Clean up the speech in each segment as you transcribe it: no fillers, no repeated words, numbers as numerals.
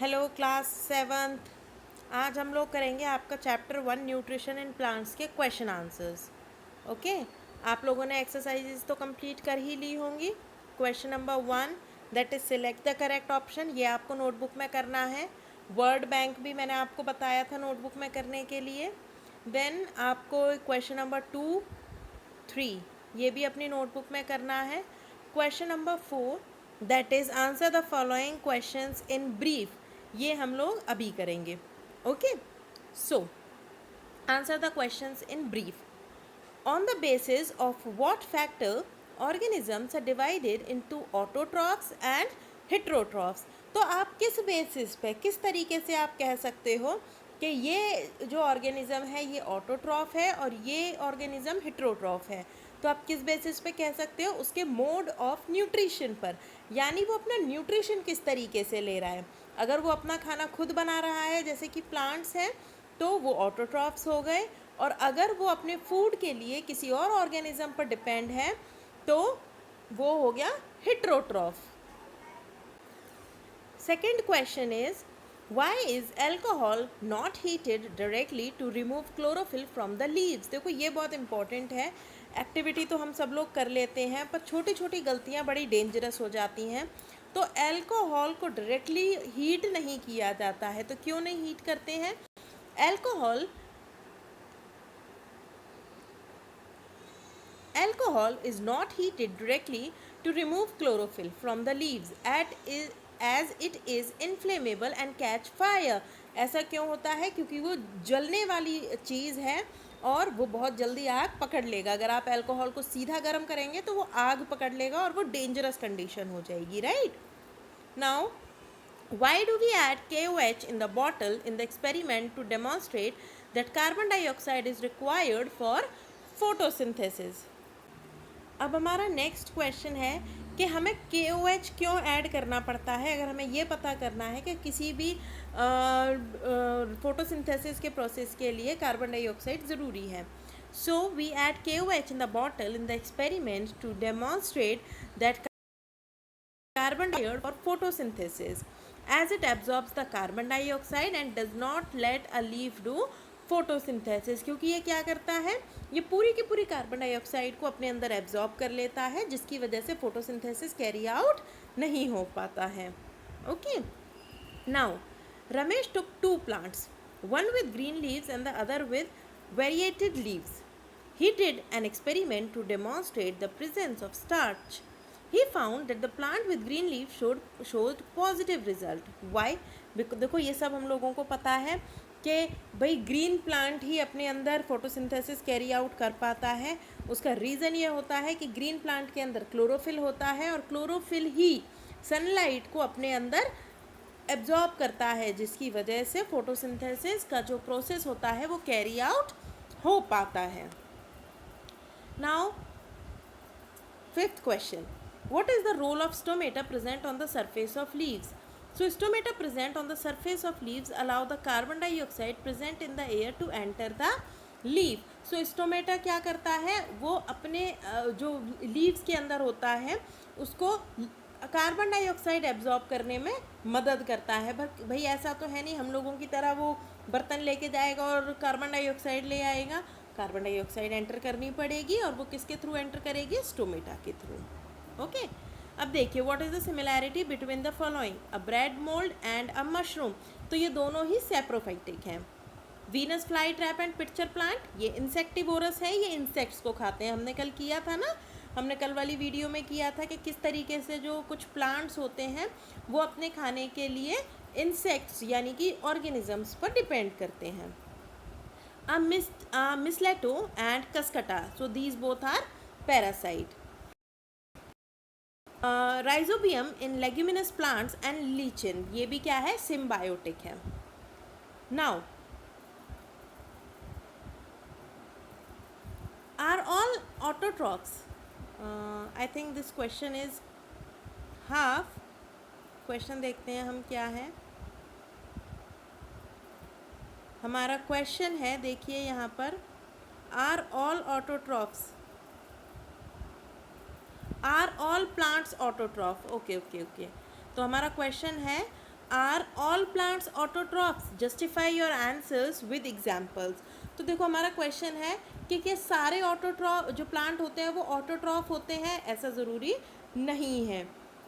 Hello class seventh. आज हम लोग करेंगे आपका चैप्टर 1 न्यूट्रिशन इन प्लांट्स के क्वेश्चन आंसर्स। ओके, आप लोगों ने एक्सरसाइजेज तो कंप्लीट कर ही ली होंगी। Question number 1 that is select the correct option, ये आपको नोटबुक में करना है। वर्ड बैंक भी मैंने आपको बताया था नोटबुक में करने के लिए। देन आपको क्वेश्चन नंबर 2, 3 ये भी अपनी नोटबुक में करना है। Question number 4 that is answer the following questions in brief, ये हम लोग अभी करेंगे। Okay, so answer the questions in brief. On the basis of what factor organisms are divided into autotrophs and heterotrophs। तो आप किस बेसिस पे, किस तरीके से आप कह सकते हो कि ये जो ऑर्गेनिज्म है ये ऑटोट्रॉफ है और ये ऑर्गेनिज्म हेटेरोट्रॉफ है। तो आप किस बेसिस पे कह सकते हो? उसके मोड ऑफ न्यूट्रिशन पर, यानी वो अपना न्यूट्रिशन किस तरीके से ले रहा है। अगर वो अपना खाना खुद बना रहा है जैसे कि प्लांट्स हैं तो वो ऑटोट्रॉफ्स हो गए, और अगर वो अपने फूड के लिए किसी और ऑर्गेनिज्म पर डिपेंड है तो वो हो गया heterotroph. Second question is Why is alcohol not heated directly to remove chlorophyll from the leaves? देखो ये बहुत इंपॉर्टेंट है। एक्टिविटी तो हम सब लोग कर लेते हैं पर छोटी छोटी गलतियाँ बड़ी डेंजरस हो जाती हैं। तो अल्कोहल को डायरेक्टली हीट नहीं किया जाता है, तो क्यों नहीं हीट करते हैं? Alcohol is not heated directly to remove chlorophyll from the leaves as it is inflammable and catch fire। ऐसा क्यों होता है? क्योंकि वो जलने वाली चीज़ है और वो बहुत जल्दी आग पकड़ लेगा। अगर आप अल्कोहल को सीधा गर्म करेंगे तो वो आग पकड़ लेगा और वो डेंजरस कंडीशन हो जाएगी, right? Now why do we add KOH in the bottle in the experiment to demonstrate that carbon dioxide is required for photosynthesis? अब हमारा नेक्स्ट क्वेश्चन है कि हमें KOH क्यों ऐड करना पड़ता है अगर हमें ये पता करना है कि किसी भी फोटोसिंथेसिस के प्रोसेस के लिए कार्बन डाइऑक्साइड ज़रूरी है। So we add KOH in the bottle in the experiment to demonstrate that carbon dioxide for photosynthesis as it absorbs the carbon dioxide and does not let a leaf do photosynthesis। क्योंकि ये क्या करता है, ये पूरी की पूरी carbon dioxide को अपने अंदर एब्जॉर्ब कर लेता है, जिसकी वजह से फोटोसिंथेसिस कैरी आउट नहीं हो पाता है। Okay, now Ramesh took two plants, one with green leaves and the other with variated leaves. He did an experiment to demonstrate the presence of starch. He found that the plant with green leaf showed positive result. Why? देखो ये सब हम लोगों को पता है कि भाई ग्रीन प्लांट ही अपने अंदर फोटोसिंथेसिस कैरी आउट कर पाता है। उसका रीज़न ये होता है कि ग्रीन प्लांट के अंदर क्लोरोफिल होता है और क्लोरोफिल ही सनलाइट को अपने अंदर एब्जॉर्ब करता है, जिसकी वजह से फोटोसिंथेसिस का जो प्रोसेस होता है वो कैरी आउट हो पाता है। Now fifth question, what is the role of stomata present on the surface of leaves? So stomata present on the surface of leaves allow the carbon dioxide present in the air to enter the leaf. So stomata क्या करता है, वो अपने जो leaves के अंदर होता है उसको कार्बन डाइऑक्साइड एब्जॉर्ब करने में मदद करता है। भाई ऐसा तो है नहीं हम लोगों की तरह वो बर्तन लेके जाएगा और कार्बन डाइऑक्साइड ले आएगा। कार्बन डाइऑक्साइड एंटर करनी पड़ेगी और वो किसके थ्रू एंटर करेगी? स्टोमेटा के थ्रू। ओके, अब देखिए what is the similarity between the following, a bread mould and a mushroom. तो ये दोनों ही सैप्रोफाइटिक हैं। Venus fly trap and pitcher plant, ये इंसेक्टिवोरस है, ये इंसेक्ट्स को खाते हैं। हमने कल किया था ना, हमने कल वाली वीडियो में किया था कि किस तरीके से जो कुछ प्लांट्स होते हैं वो अपने खाने के लिए इंसेक्ट्स यानी कि ऑर्गेनिजम्स पर डिपेंड करते हैं। Mistletoe and cuscuta, so these both are parasite. Rhizobium in leguminous plants and lichen, ये भी क्या है? सिम्बायोटिक है। Now are all autotrophs, I think this question is half. Question देखते हैं हम क्या है। हमारा क्वेश्चन है, देखिए यहाँ पर, are all autotrophs, are all plants autotroph. Okay okay okay, तो हमारा क्वेश्चन है are all all plants autotrophs, justify your answers with examples. तो देखो हमारा क्वेश्चन है कि क्या सारे ऑटोट्रॉफ जो प्लांट होते हैं वो ऑटोट्रॉफ होते हैं? ऐसा ज़रूरी नहीं है।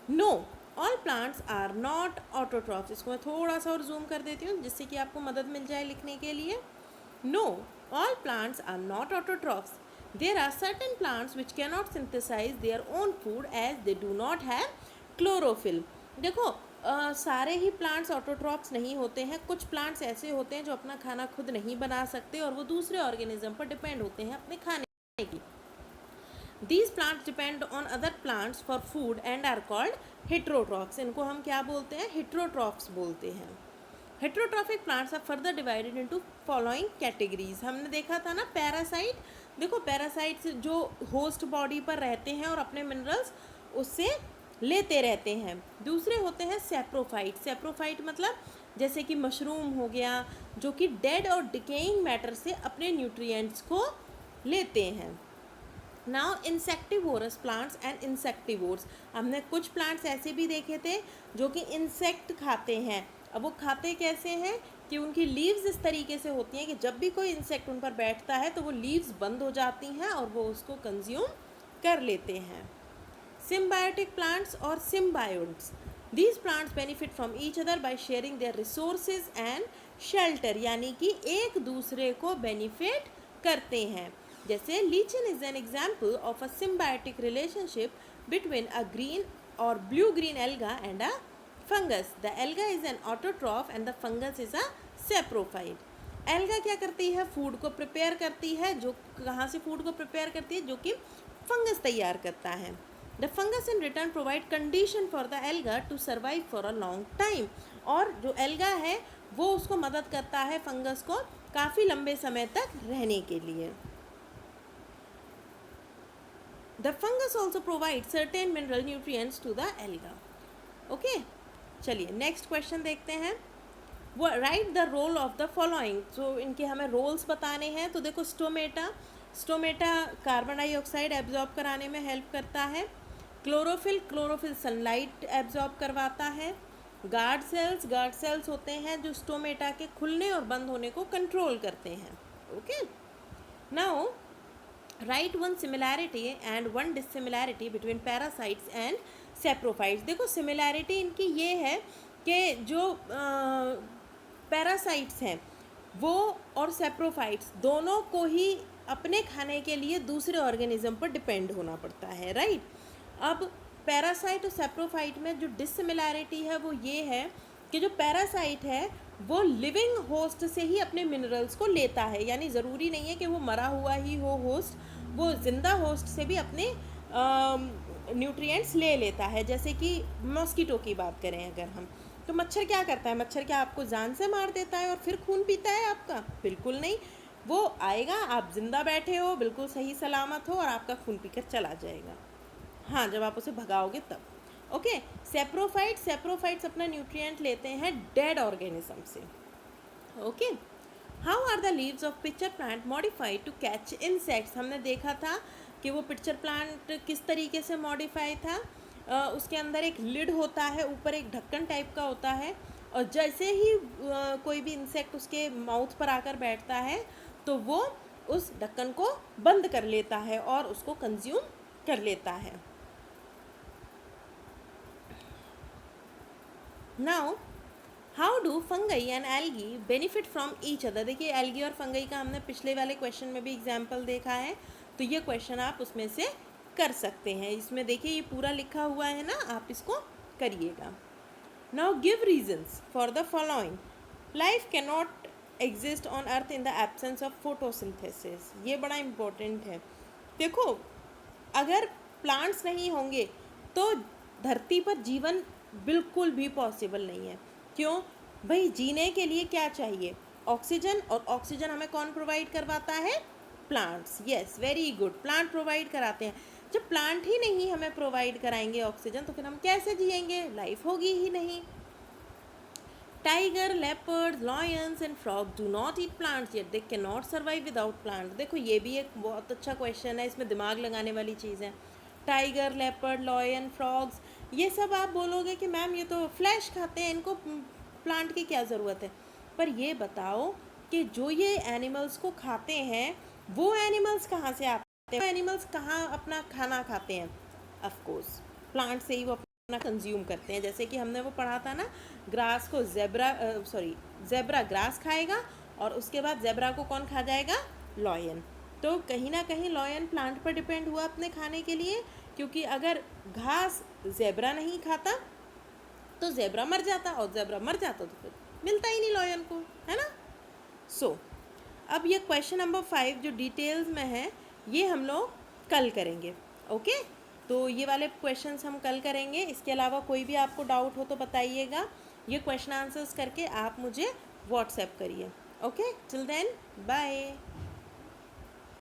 No, all plants are not autotrophs. इसको मैं थोड़ा सा और जूम कर देती हूँ जिससे कि आपको मदद मिल जाए लिखने के लिए। No, all plants are not autotrophs. There are certain plants which cannot synthesize their own food as they do not have chlorophyll. देखो सारे ही प्लांट्स ऑटोट्रॉफ्स नहीं होते हैं। कुछ प्लांट्स ऐसे होते हैं जो अपना खाना खुद नहीं बना सकते और वो दूसरे ऑर्गेनिज्म पर डिपेंड होते हैं अपने खाने की। These plants depend on other plants for food and are called heterotrophs. इनको हम क्या बोलते हैं? heterotrophs बोलते हैं। Heterotrophic plants are further divided into following categories. हमने देखा था ना पैरासाइट। देखो पैरासाइट्स जो होस्ट बॉडी पर रहते हैं और अपने मिनरल्स उससे लेते रहते हैं। दूसरे होते हैं सेप्रोफाइट। सेप्रोफाइट मतलब जैसे कि मशरूम हो गया, जो कि डेड और डिकेइंग मैटर से अपने न्यूट्रिएंट्स को लेते हैं। Now insectivorous plants and insectivores. हमने कुछ प्लांट्स ऐसे भी देखे थे जो कि इंसेक्ट खाते हैं। अब वो खाते कैसे हैं कि उनकी लीव्स इस तरीके से होती हैं कि जब भी कोई इंसेक्ट उन पर बैठता है तो वो लीव्स बंद हो जाती हैं और वो उसको कंज्यूम कर लेते हैं। सिम्बायोटिक प्लांट्स और symbiotes. These plants benefit from each other by sharing their resources and shelter, यानी कि एक दूसरे को बेनिफिट करते हैं। जैसे lichen is an example of a symbiotic relationship between a green और blue green alga and a fungus. The alga is an autotroph and the fungus is a saprophyte. Alga क्या करती है? फूड को prepare करती है। जो कहाँ से फूड को प्रिपेयर करती है? जो कि फंगस तैयार करता है। The fungus in return provide condition for the alga to survive for a long time. और जो एल्गा है वो उसको मदद करता है फंगस को काफ़ी लंबे समय तक रहने के लिए। The fungus also provides certain mineral nutrients to the alga. Okay, चलिए नेक्स्ट क्वेश्चन देखते हैं। वो write the role of the following. तो इनके हमें रोल्स बताने हैं। तो देखो स्टोमेटा कार्बन डाइऑक्साइड एब्जॉर्ब कराने में हेल्प करता है। क्लोरोफिल सनलाइट एब्जॉर्ब करवाता है। गार्ड सेल्स होते हैं जो स्टोमेटा के खुलने और बंद होने को कंट्रोल करते हैं। Okay, now right one similarity and one dissimilarity between parasites and saprophytes. देखो सिमिलैरिटी इनकी ये है कि जो पैरासाइट्स हैं वो और सेप्रोफाइट्स दोनों को ही अपने खाने के लिए दूसरे ऑर्गेनिज्म पर डिपेंड होना पड़ता है, राइट। अब पैरासाइट और सेप्रोफाइट में जो डिसिमिलैरिटी है वो ये है कि जो पैरासाइट है वो लिविंग होस्ट से ही अपने मिनरल्स को लेता है, यानी ज़रूरी नहीं है कि वो मरा हुआ ही हो होस्ट, वो जिंदा होस्ट से भी अपने न्यूट्रिएंट्स ले लेता है। जैसे कि मॉस्किटो की बात करें अगर हम, तो मच्छर क्या करता है? मच्छर क्या आपको जान से मार देता है और फिर खून पीता है आपका? बिल्कुल नहीं। वो आएगा, आप जिंदा बैठे हो, बिल्कुल सही सलामत हो, और आपका खून पीकर चला जाएगा। हाँ, जब आप उसे भगाओगे तब। ओके, सेप्रोफाइट्स अपना न्यूट्रिएंट लेते हैं डेड ऑर्गेनिज्म से। Okay, how are the leaves of pitcher plant modified to catch insects. हमने देखा था कि वो पिक्चर प्लांट किस तरीके से मॉडिफाई था। उसके अंदर एक लिड होता है, ऊपर एक ढक्कन टाइप का होता है, और जैसे ही कोई भी इंसेक्ट उसके माउथ पर आकर बैठता है तो वो उस ढक्कन को बंद कर लेता है और उसको कंज्यूम कर लेता है। Now how do fungi and algae benefit from each other. देखिए एल्गी और फंगई का हमने पिछले वाले क्वेश्चन में भी एग्जाम्पल देखा है, तो ये क्वेश्चन आप उसमें से कर सकते हैं। इसमें देखिए ये पूरा लिखा हुआ है ना, आप इसको करिएगा। Now give reasons for the following. Life can not exist on earth in the absence of photosynthesis. ये बड़ा इम्पोर्टेंट है। देखो अगर प्लांट्स नहीं होंगे तो धरती पर जीवन बिल्कुल भी पॉसिबल नहीं है। क्यों भाई? जीने के लिए क्या चाहिए? ऑक्सीजन, और ऑक्सीजन हमें कौन प्रोवाइड करवाता है? Plants. Yes, very good, plant provide कराते हैं। जब प्लांट ही नहीं हमें प्रोवाइड कराएंगे ऑक्सीजन तो फिर हम कैसे जिएंगे? लाइफ होगी ही नहीं। Tiger, leopard, lions and frog do not eat plants yet they can not survive without plants. देखो ये भी एक बहुत अच्छा क्वेश्चन है, इसमें दिमाग लगाने वाली चीज़ है। टाइगर, लेपर्ड, लॉयन, फ्रॉग्स, ये सब आप बोलोगे कि मैम ये तो फ्लैश खाते हैं, इनको प्लांट की क्या ज़रूरत है। पर ये बताओ कि जो ये एनिमल्स को खाते हैं वो एनिमल्स कहाँ से आते हैं, वो एनिमल्स कहाँ अपना खाना खाते हैं, ऑफ कोर्स प्लांट से ही वो अपना कंज्यूम करते हैं। जैसे कि हमने वो पढ़ा था ना, ग्रास को जेब्रा ग्रास खाएगा और उसके बाद जेब्रा को कौन खा जाएगा, लॉयन। तो कहीं ना कहीं लॉयन प्लांट पर डिपेंड हुआ अपने खाने के लिए, क्योंकि अगर घास जेब्रा नहीं खाता तो जेब्रा मर जाता, और जेब्रा मर जाता तो फिर मिलता ही नहीं लॉयन को, है ना। सो अब ये क्वेश्चन नंबर 5 जो डिटेल्स में है ये हम लोग कल करेंगे। ओके, तो ये वाले क्वेश्चंस हम कल करेंगे। इसके अलावा कोई भी आपको डाउट हो तो बताइएगा। ये क्वेश्चन आंसर्स करके आप मुझे व्हाट्सएप करिए। Okay, till then bye.